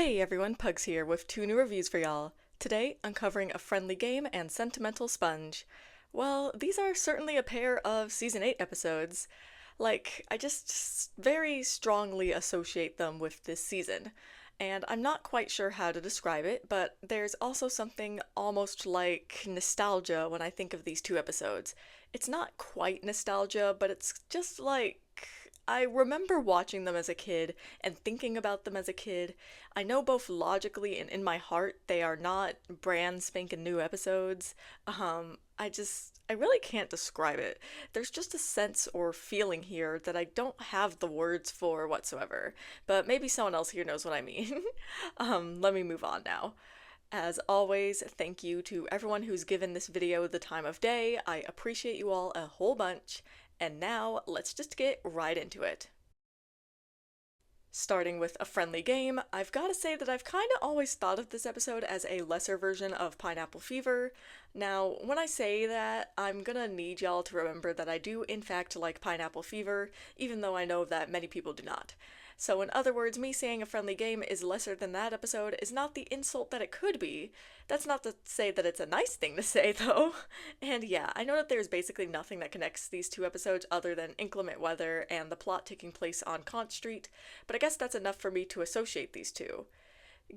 Hey everyone, Pugs here with two new reviews for y'all. Today, uncovering A Friendly Game and Sentimental Sponge. Well, these are certainly a pair of Season 8 episodes. I just very strongly associate them with this season. And I'm not quite sure how to describe it, but there's also something almost like nostalgia when I think of these two episodes. It's not quite nostalgia, but it's just like I remember watching them as a kid and thinking about them as a kid. I know both logically and in my heart they are not brand spanking new episodes. I really can't describe it. There's just a sense or feeling here that I don't have the words for whatsoever, but maybe someone else here knows what I mean. Let me move on now. As always, thank you to everyone who's given this video the time of day. I appreciate you all a whole bunch. And now, let's just get right into it. Starting with A Friendly Game, I've gotta say that I've kinda always thought of this episode as a lesser version of Pineapple Fever. Now, when I say that, I'm gonna need y'all to remember that I do in fact like Pineapple Fever, even though I know that many people do not. So in other words, me saying A Friendly Game is lesser than that episode is not the insult that it could be. That's not to say that it's a nice thing to say, though. And yeah, I know that there's basically nothing that connects these two episodes other than inclement weather and the plot taking place on Conch Street, but I guess that's enough for me to associate these two.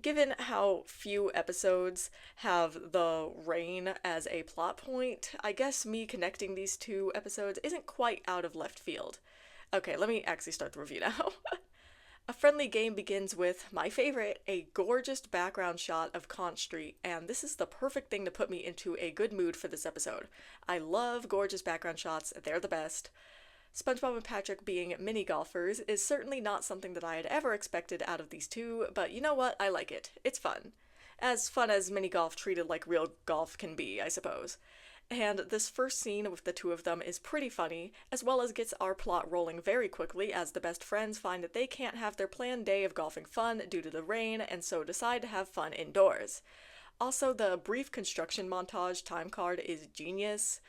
Given how few episodes have the rain as a plot point, I guess me connecting these two episodes isn't quite out of left field. Okay, let me actually start the review now. A Friendly Game begins with my favorite, a gorgeous background shot of Conch Street, and this is the perfect thing to put me into a good mood for this episode. I love gorgeous background shots, they're the best. SpongeBob and Patrick being mini golfers is certainly not something that I had ever expected out of these two, but you know what? I like it. It's fun. As fun as mini golf treated like real golf can be, I suppose. And this first scene with the two of them is pretty funny, as well as gets our plot rolling very quickly as the best friends find that they can't have their planned day of golfing fun due to the rain and so decide to have fun indoors. Also, the brief construction montage time card is genius.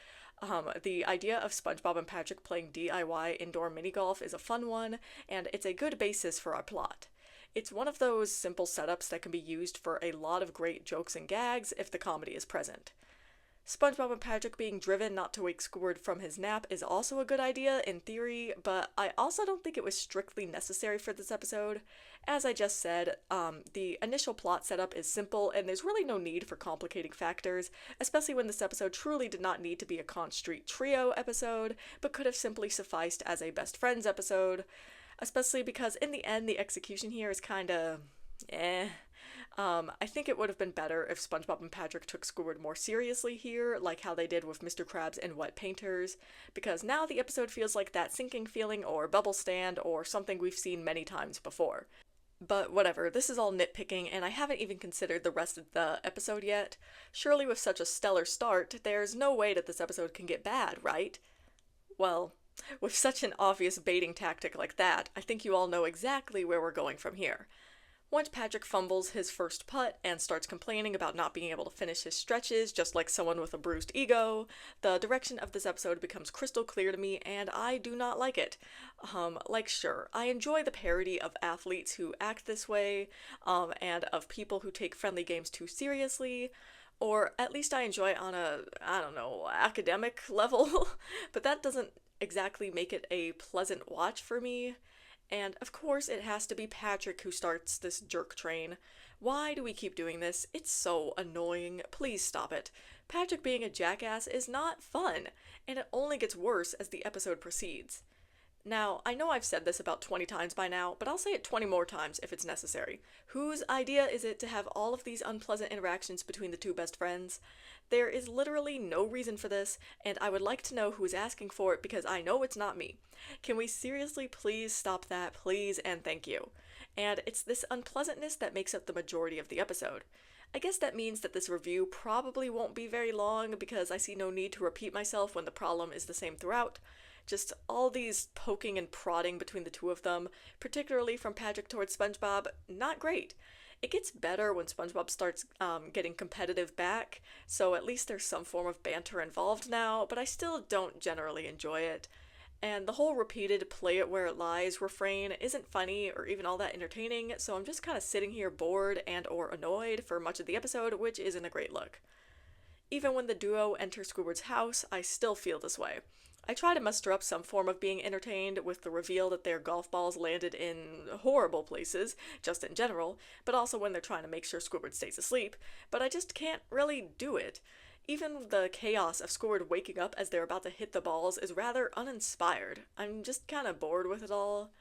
The idea of SpongeBob and Patrick playing DIY indoor mini golf is a fun one, and it's a good basis for our plot. It's one of those simple setups that can be used for a lot of great jokes and gags if the comedy is present. SpongeBob and Patrick being driven not to wake Squidward from his nap is also a good idea in theory, but I also don't think it was strictly necessary for this episode. As I just said, the initial plot setup is simple and there's really no need for complicating factors, especially when this episode truly did not need to be a Conch Street trio episode, but could have simply sufficed as a best friends episode, especially because in the end the execution here is kinda eh. I think it would have been better if SpongeBob and Patrick took Squidward more seriously here, like how they did with Mr. Krabs and Wet Painters, because now the episode feels like that sinking feeling or bubble stand or something we've seen many times before. But whatever, this is all nitpicking, and I haven't even considered the rest of the episode yet. Surely with such a stellar start, there's no way that this episode can get bad, right? Well, with such an obvious baiting tactic like that, I think you all know exactly where we're going from here. Once Patrick fumbles his first putt and starts complaining about not being able to finish his stretches, just like someone with a bruised ego, the direction of this episode becomes crystal clear to me, and I do not like it. Sure, I enjoy the parody of athletes who act this way, and of people who take friendly games too seriously, or at least I enjoy it on a, I don't know, academic level, but that doesn't exactly make it a pleasant watch for me. And of course it has to be Patrick who starts this jerk train. Why do we keep doing this? It's so annoying. Please stop it. Patrick being a jackass is not fun, and it only gets worse as the episode proceeds. Now, I know I've said this about 20 times by now, but I'll say it 20 more times if it's necessary. Whose idea is it to have all of these unpleasant interactions between the two best friends? There is literally no reason for this, and I would like to know who is asking for it because I know it's not me. Can we seriously please stop that, please, and thank you? And it's this unpleasantness that makes up the majority of the episode. I guess that means that this review probably won't be very long because I see no need to repeat myself when the problem is the same throughout. Just all these poking and prodding between the two of them, particularly from Patrick towards SpongeBob, not great. It gets better when SpongeBob starts getting competitive back, so at least there's some form of banter involved now, but I still don't generally enjoy it. And the whole repeated play it where it lies refrain isn't funny or even all that entertaining, so I'm just kind of sitting here bored and or annoyed for much of the episode, which isn't a great look. Even when the duo enter Squidward's house, I still feel this way. I try to muster up some form of being entertained with the reveal that their golf balls landed in horrible places, just in general, but also when they're trying to make sure Squidward stays asleep, but I just can't really do it. Even the chaos of Squidward waking up as they're about to hit the balls is rather uninspired. I'm just kinda bored with it all.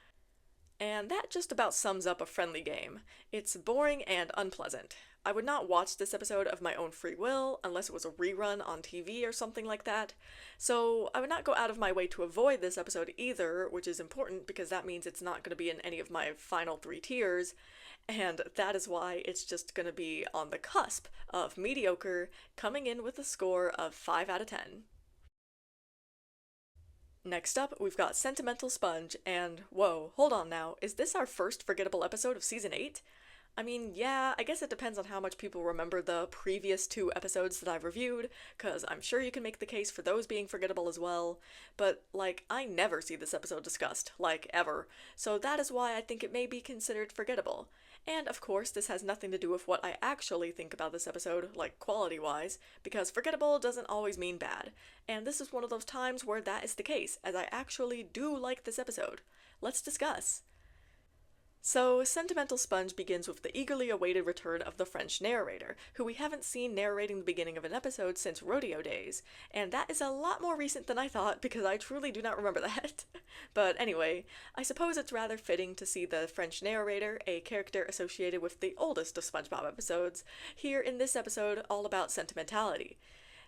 And that just about sums up a friendly game. It's boring and unpleasant. I would not watch this episode of my own free will unless it was a rerun on TV or something like that. So I would not go out of my way to avoid this episode either, which is important because that means it's not going to be in any of my final 3 tiers. And that is why it's just going to be on the cusp of mediocre, coming in with a score of 5 out of 10. Next up, we've got Sentimental Sponge, and whoa, hold on now, is this our first forgettable episode of season 8? I mean, yeah, I guess it depends on how much people remember the previous 2 episodes that I've reviewed, because I'm sure you can make the case for those being forgettable as well, but, like, I never see this episode discussed, like, ever, so that is why I think it may be considered forgettable. And of course, this has nothing to do with what I actually think about this episode, like quality-wise, because forgettable doesn't always mean bad. And this is one of those times where that is the case, as I actually do like this episode. Let's discuss. So, Sentimental Sponge begins with the eagerly awaited return of the French narrator, who we haven't seen narrating the beginning of an episode since rodeo days, and that is a lot more recent than I thought because I truly do not remember that. But anyway, I suppose it's rather fitting to see the French narrator, a character associated with the oldest of SpongeBob episodes, here in this episode all about sentimentality.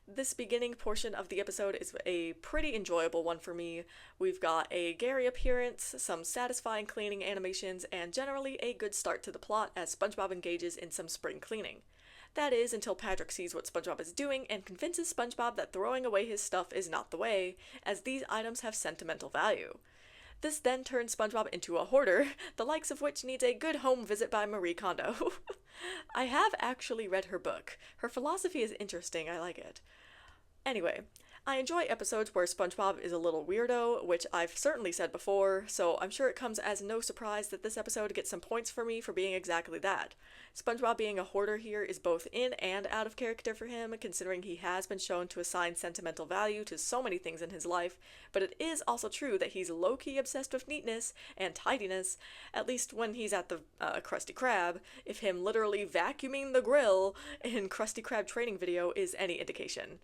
This beginning portion of the episode is a pretty enjoyable one for me. We've got a Gary appearance, some satisfying cleaning animations, and generally a good start to the plot as SpongeBob engages in some spring cleaning. That is, until Patrick sees what SpongeBob is doing and convinces SpongeBob that throwing away his stuff is not the way, as these items have sentimental value. This then turns SpongeBob into a hoarder, the likes of which needs a good home visit by Marie Kondo. I have actually read her book. Her philosophy is interesting, I like it. Anyway, I enjoy episodes where SpongeBob is a little weirdo, which I've certainly said before, so I'm sure it comes as no surprise that this episode gets some points for me for being exactly that. SpongeBob being a hoarder here is both in and out of character for him, considering he has been shown to assign sentimental value to so many things in his life, but it is also true that he's low-key obsessed with neatness and tidiness, at least when he's at the Krusty Krab, if him literally vacuuming the grill in Krusty Krab training video is any indication.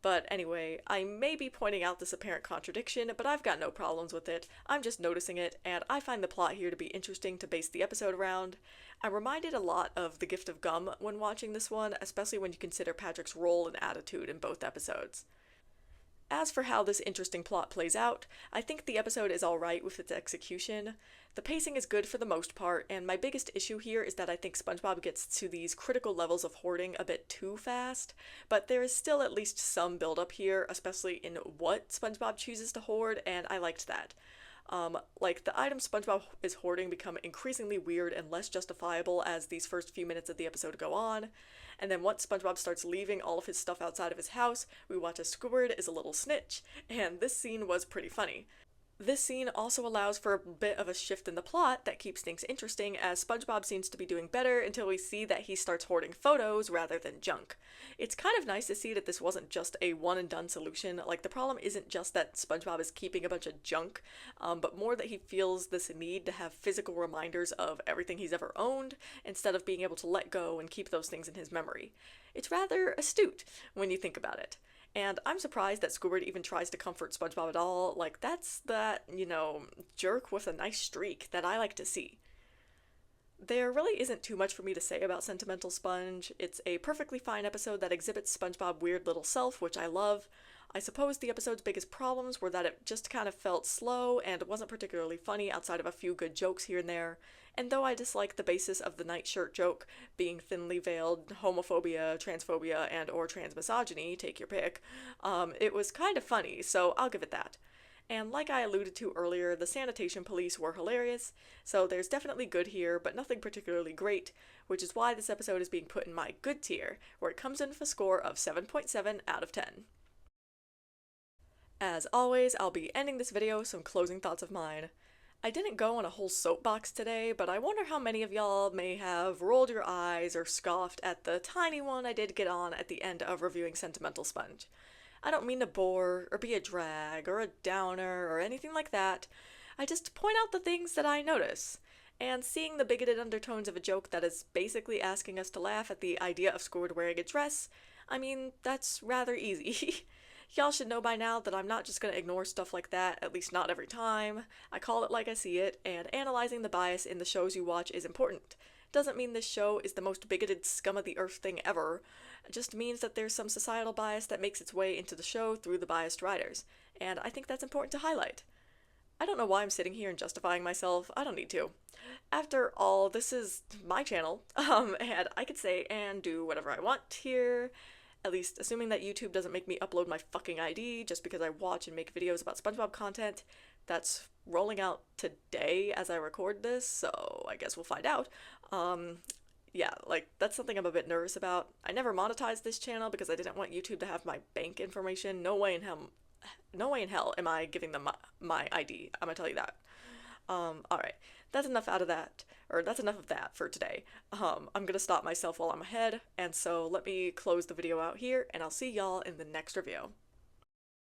But anyway, I may be pointing out this apparent contradiction, but I've got no problems with it. I'm just noticing it, and I find the plot here to be interesting to base the episode around. I'm reminded a lot of The Gift of Gum when watching this one, especially when you consider Patrick's role and attitude in both episodes. As for how this interesting plot plays out, I think the episode is alright with its execution. The pacing is good for the most part, and my biggest issue here is that I think SpongeBob gets to these critical levels of hoarding a bit too fast, but there is still at least some build-up here, especially in what SpongeBob chooses to hoard, and I liked that. Like, the items SpongeBob is hoarding become increasingly weird and less justifiable as these first few minutes of the episode go on, and then once SpongeBob starts leaving all of his stuff outside of his house, we watch as Squidward is a little snitch, and this scene was pretty funny. This scene also allows for a bit of a shift in the plot that keeps things interesting, as SpongeBob seems to be doing better until we see that he starts hoarding photos rather than junk. It's kind of nice to see that this wasn't just a one-and-done solution. Like, the problem isn't just that SpongeBob is keeping a bunch of junk, but more that he feels this need to have physical reminders of everything he's ever owned, instead of being able to let go and keep those things in his memory. It's rather astute when you think about it. And I'm surprised that Squidward even tries to comfort SpongeBob at all. Like, that's that, jerk with a nice streak that I like to see. There really isn't too much for me to say about Sentimental Sponge. It's a perfectly fine episode that exhibits SpongeBob's weird little self, which I love. I suppose the episode's biggest problems were that it just kind of felt slow and wasn't particularly funny outside of a few good jokes here and there. And though I dislike the basis of the nightshirt joke being thinly veiled homophobia, transphobia, and or transmisogyny, take your pick, it was kind of funny, so I'll give it that. And like I alluded to earlier, the sanitation police were hilarious, so there's definitely good here, but nothing particularly great, which is why this episode is being put in my good tier, where it comes in with a score of 7.7 out of 10. As always, I'll be ending this video with some closing thoughts of mine. I didn't go on a whole soapbox today, but I wonder how many of y'all may have rolled your eyes or scoffed at the tiny one I did get on at the end of reviewing Sentimental Sponge. I don't mean to bore, or be a drag, or a downer, or anything like that. I just point out the things that I notice. And seeing the bigoted undertones of a joke that is basically asking us to laugh at the idea of Squidward wearing a dress, I mean, that's rather easy. Y'all should know by now that I'm not just gonna ignore stuff like that, at least not every time. I call it like I see it, and analyzing the bias in the shows you watch is important. Doesn't mean this show is the most bigoted scum of the earth thing ever. It just means that there's some societal bias that makes its way into the show through the biased writers, and I think that's important to highlight. I don't know why I'm sitting here and justifying myself. I don't need to. After all, this is my channel, and I could say and do whatever I want here. At least, assuming that YouTube doesn't make me upload my fucking ID just because I watch and make videos about SpongeBob content. That's rolling out today as I record this, so I guess we'll find out. Yeah, like, that's something I'm a bit nervous about. I never monetized this channel because I didn't want YouTube to have my bank information. No way in hell am I giving them my ID. I'm gonna tell you that. Alright. That's enough of that for today. I'm gonna stop myself while I'm ahead, and so let me close the video out here, and I'll see y'all in the next review.